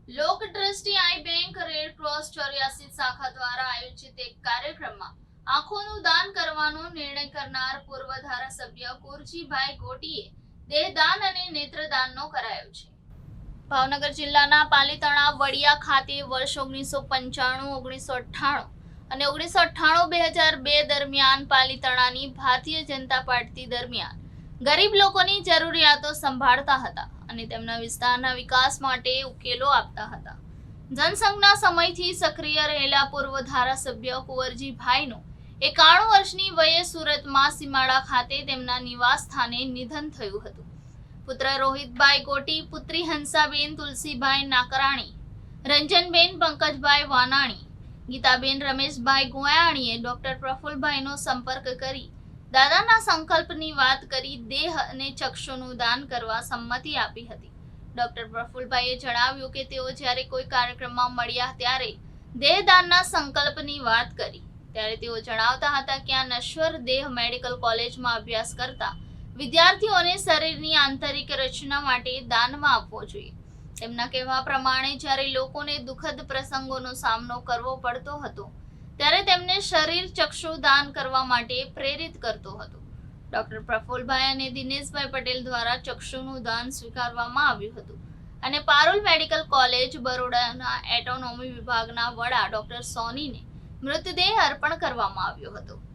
લોક દ્રષ્ટિ I bank red cross 84 શાખા દ્વારા આયોજિત એક કાર્યક્રમમાં આંખોનું દાન કરવાનો નિર્ણય કરનાર પૂર્વ ધારાસભ્ય કુરજીભાઈ ગોટીએ દેહદાન અને નેત્રદાનનો કરાયો છે। ભાવનગર જિલ્લાના પાલીતાણા વડિયા ખાતે વર્ષ 1995, 1998 અને 1998-2002 દરમિયાન પાલીતાણાની ભારતીય જનતા પાર્ટી દરમિયાન ગરીબ લોકોની જરૂરિયાતો સંભાળતા હતા અને તેમના વિસ્તારના વિકાસ માટે ઉકેલો આપતા હતા। જનસંઘના સમયથી સક્રિય રહેલા પૂર્વ ધારાસભ્ય કુંવરજીભાઈનું 91 વર્ષની વયે સુરતમાં સીમાડા ખાતે તેમના નિવાસ સ્થાને નિધન થયું હતું। પુત્ર રોહિતભાઈ ગોટી, પુત્રી હંસાબેન તુલસીભાઈ નાકરાણી, રંજનબેન પંકજભાઈ વાનાણી, ગીતાબેન રમેશભાઈ ગોયાણીએ ડોક્ટર પ્રફુલભાઈનો સંપર્ક કરી દાદાના સંકલ્પની વાત કરી દેહ અને ચક્ષુનું દાન કરવા સંમતિ આપી હતી। ડોક્ટર પ્રફુલભાઈએ જણાવ્યું કે તેઓ જ્યારે કોઈ કાર્યક્રમમાં મળ્યા ત્યારે દેહદાનના સંકલ્પની વાત કરી ત્યારે તેઓ જણાવતા હતા કે આ નશ્વર દેહ મેડિકલ કોલેજમાં અભ્યાસ કરતા વિદ્યાર્થીઓને શરીરની આંતરિક રચના માટે દાનમાં આપવો જોઈએ। તેમના કહેવા પ્રમાણે જ્યારે લોકોને દુઃખદ પ્રસંગોનો સામનો કરવો પડતો હતો ત્યારે તેમને શરીર ચક્ષુ દાન કરવા માટે પ્રેરિત કરતો હતો। ડોક્ટર પ્રફુલભાઈ અને દિનેશભાઈ પટેલ દ્વારા ચક્ષુનું દાન સ્વીકારવામાં આવ્યું હતું અને પારુલ મેડિકલ કોલેજ બરોડાના એટોનોમી વિભાગના વડા ડોક્ટર સોનીને મૃતદેહ અર્પણ કરવામાં આવ્યો હતો।